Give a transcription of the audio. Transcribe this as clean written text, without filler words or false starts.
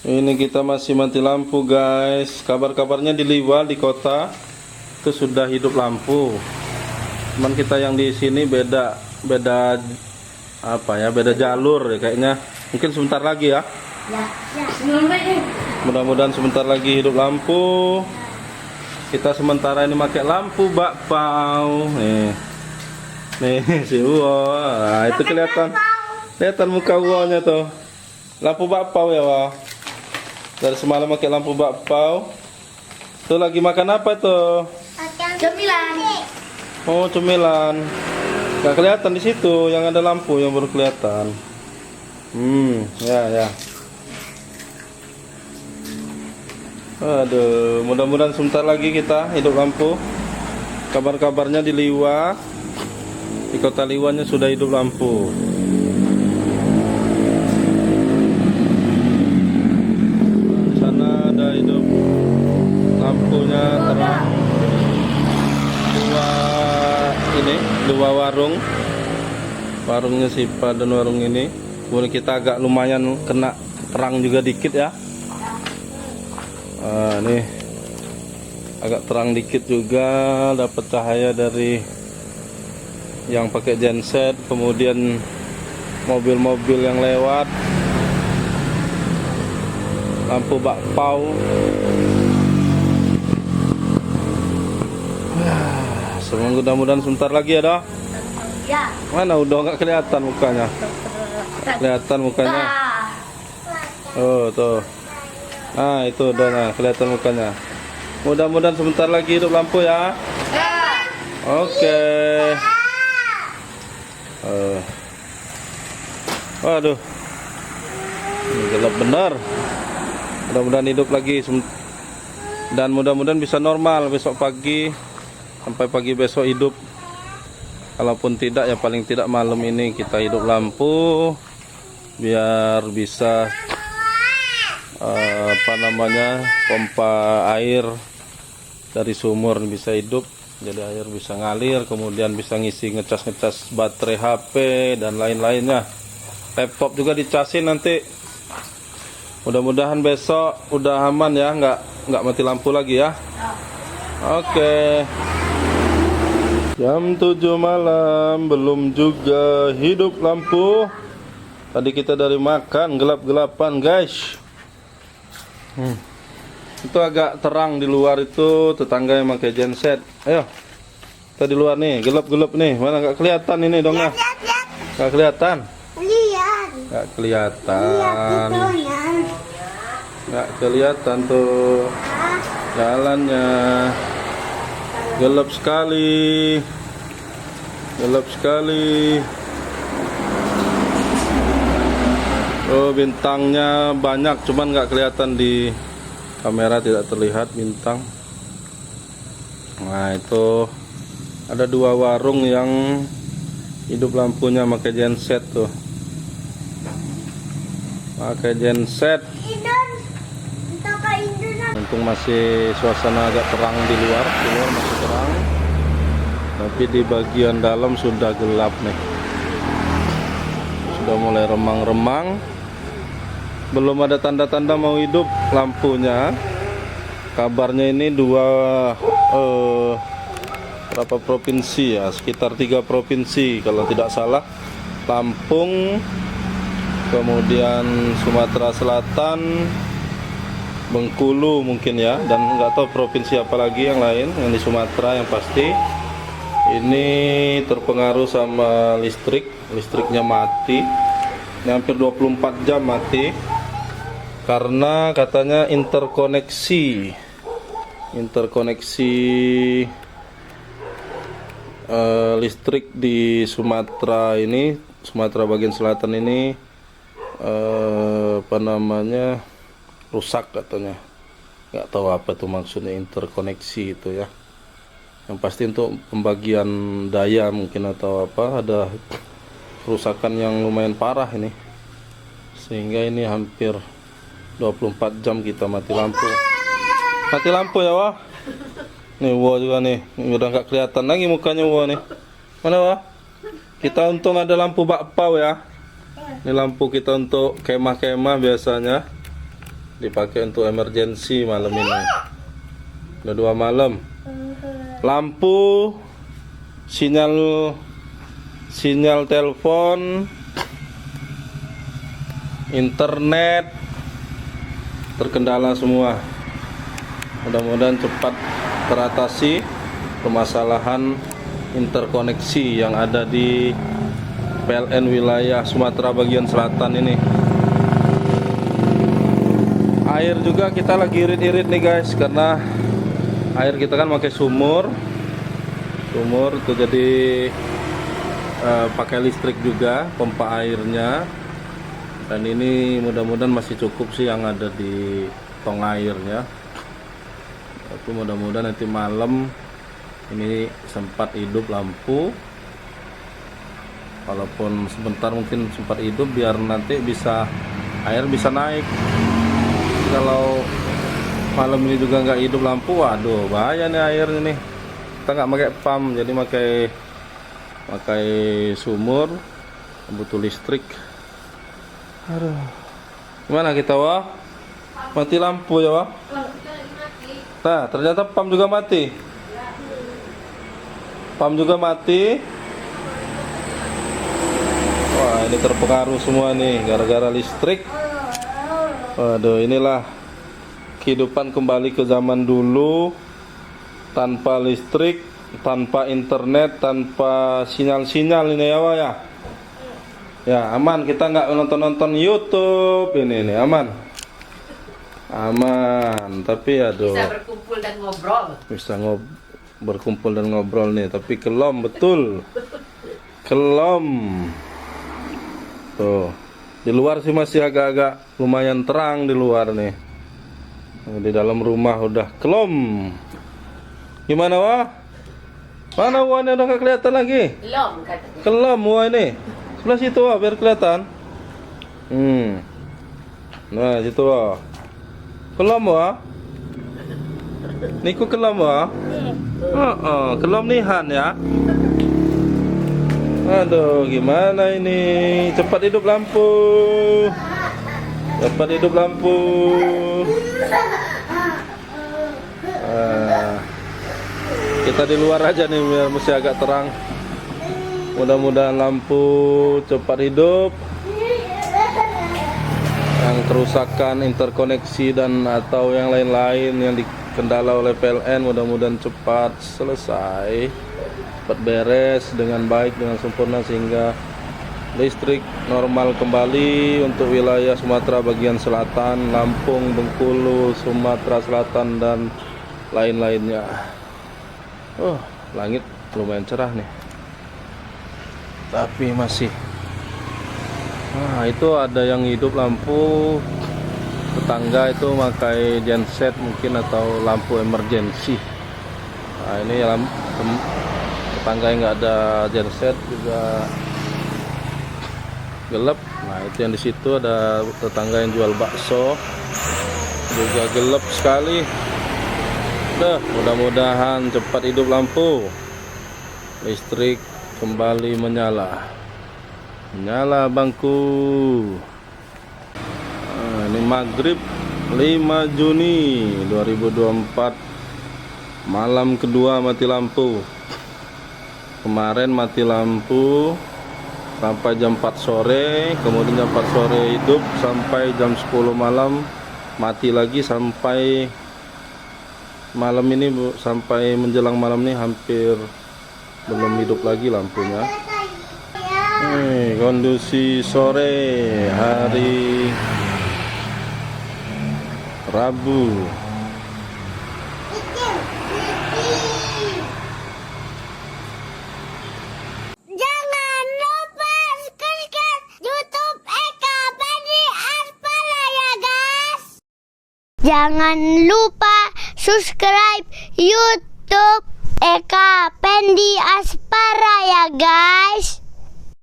Ini kita masih mati lampu, guys. Kabar-kabarnya di Liwa, di kota itu sudah hidup lampu. Cuman kita yang di sini beda apa ya? Beda jalur ya kayaknya. Mungkin sebentar lagi ya. Mudah-mudahan sebentar lagi hidup lampu. Kita sementara ini pakai lampu bakpao. Nih si Uwo. Nah, itu kelihatan muka Uwonya tuh. Lampu bakpao ya, Wah. Dari semalam pakai lampu bakpao. Tuh lagi makan apa tuh? Cemilan. Oh, cemilan. Gak kelihatan di situ, yang ada lampu yang baru kelihatan. Ya. Aduh, mudah-mudahan sebentar lagi kita hidup lampu. Kabar-kabarnya di Liwa, di kota Liwanya sudah hidup lampu. Di sana ada hidup lampunya terang. Dua warungnya Sipa dan warung ini. Kemudian kita agak lumayan kena terang juga dikit ya. Nih agak terang dikit juga, dapat cahaya dari yang pakai genset, kemudian mobil-mobil yang lewat, lampu bakpao. Mudah-mudahan sebentar lagi ya dah. Ya. Mana udah nggak kelihatan mukanya? Kelihatan mukanya. Oh tuh. Nah itu udah, nah kelihatan mukanya. Mudah-mudahan sebentar lagi hidup lampu ya. Oke. Waduh, ini gelap benar. Mudah-mudahan hidup lagi dan mudah-mudahan bisa normal besok pagi, sampai pagi besok hidup. Kalaupun tidak ya paling tidak malam ini kita hidup lampu biar bisa pompa air dari sumur bisa hidup, jadi air bisa ngalir, kemudian bisa ngisi ngecas baterai HP dan lain-lainnya. Laptop juga dicasin nanti. Mudah-mudahan besok udah aman ya, nggak mati lampu lagi ya. Oke. Jam 7 malam belum juga hidup lampu. Tadi kita dari makan gelap-gelapan, guys. Itu agak terang di luar itu, tetangga yang pakai genset. Ayo. Kita di luar nih, gelap-gelap nih. Mana nggak kelihatan ini dong ya? Nggak kelihatan? Lihat. Nggak kelihatan. Nggak kelihatan tuh jalannya. Gelap sekali. Gelap sekali. Oh, bintangnya banyak, cuman nggak kelihatan di kamera, tidak terlihat bintang. Nah, itu ada dua warung yang hidup lampunya pakai genset tuh. Pakai genset. Untung masih suasana agak terang di luar masih terang. Tapi di bagian dalam sudah gelap nih. Sudah mulai remang-remang. Belum ada tanda-tanda mau hidup lampunya. Kabarnya ini berapa provinsi ya? Sekitar 3 provinsi kalau tidak salah. Lampung, kemudian Sumatera Selatan, Bengkulu mungkin ya, dan nggak tahu provinsi apa lagi yang lain. Yang di Sumatera yang pasti ini terpengaruh sama listriknya mati. Ini hampir 24 jam mati karena katanya interkoneksi listrik di Sumatera bagian selatan ini rusak katanya. Nggak tahu apa itu maksudnya interkoneksi itu ya. Yang pasti untuk pembagian daya mungkin atau apa, ada kerusakan yang lumayan parah ini. Sehingga ini hampir 24 jam kita mati lampu. Mati lampu ya, Wah. Nih Wah juga nih. Ini udah nggak kelihatan lagi mukanya Wah nih. Mana Wah? Kita untung ada lampu bakpao ya. Ini lampu kita untuk kemah-kemah biasanya. dipakai untuk emergency malam ini. Udah 2 malam. Lampu, sinyal telepon, internet terkendala semua. Mudah-mudahan cepat teratasi permasalahan interkoneksi yang ada di PLN wilayah Sumatera bagian selatan ini. Air juga kita lagi irit-irit nih guys, karena air kita kan pakai sumur itu, jadi pakai listrik juga pompa airnya. Dan ini mudah-mudahan masih cukup sih yang ada di tong airnya. Tapi mudah-mudahan nanti malam ini sempat hidup lampu. Walaupun sebentar mungkin sempat hidup, biar nanti air bisa naik. Kalau malam ini juga nggak hidup lampu, waduh bahaya nih airnya nih. Kita nggak pakai pump, jadi pakai sumur, butuh listrik. Aduh, gimana kita wah? Mati lampu ya wah? Nah, ternyata pump juga mati. Pump juga mati. Wah, ini terpengaruh semua nih gara-gara listrik. Waduh, inilah kehidupan kembali ke zaman dulu, tanpa listrik, tanpa internet, tanpa sinyal-sinyal ini ya wah ya. Ya aman, kita nggak nonton YouTube ini aman, tapi aduh Bisa berkumpul dan ngobrol. berkumpul dan ngobrol nih, tapi kelom betul, kelom. Tuh di luar sih masih agak-agak lumayan terang di luar nih, di dalam rumah udah kelom. Gimana wah? Mana wah, ini udah nggak kelihatan lagi. Belum katanya. Kelom wah ini. Sebelah situ wah, biar kelihatan. Nah situ wah. Kelom wah. Niku kelom wah. Kelom nihan ya. Aduh, gimana ini? Cepat hidup lampu. Cepat hidup lampu. Kita di luar aja nih biar masih agak terang. Mudah-mudahan lampu cepat hidup. Yang kerusakan interkoneksi dan atau yang lain-lain yang dikendala oleh PLN mudah-mudahan cepat selesai, cepat beres dengan baik, dengan sempurna, sehingga listrik normal kembali untuk wilayah Sumatera bagian selatan, Lampung, Bengkulu, Sumatera Selatan dan lain-lainnya. Langit lumayan cerah nih. Tapi masih, itu ada yang hidup lampu. Tetangga itu pakai genset mungkin atau lampu emergency. Nah ini tetangga yang nggak ada genset juga gelap. Nah itu yang di situ ada tetangga yang jual bakso juga gelap sekali. Mudah-mudahan cepat hidup lampu, listrik kembali menyala bangku. Ini maghrib 5 Juni 2024, malam kedua mati lampu. Kemarin mati lampu sampai jam 4 sore, kemudian jam 4 sore hidup sampai jam 10 malam, mati lagi sampai malam ini Bu, sampai menjelang malam ini hampir belum hidup lagi lampunya. Kondisi sore hari Rabu. Jangan lupa subscribe YouTube Eka Pendi Aspara ya guys. Jangan lupa subscribe YouTube Eka Pendi Aspara ya guys.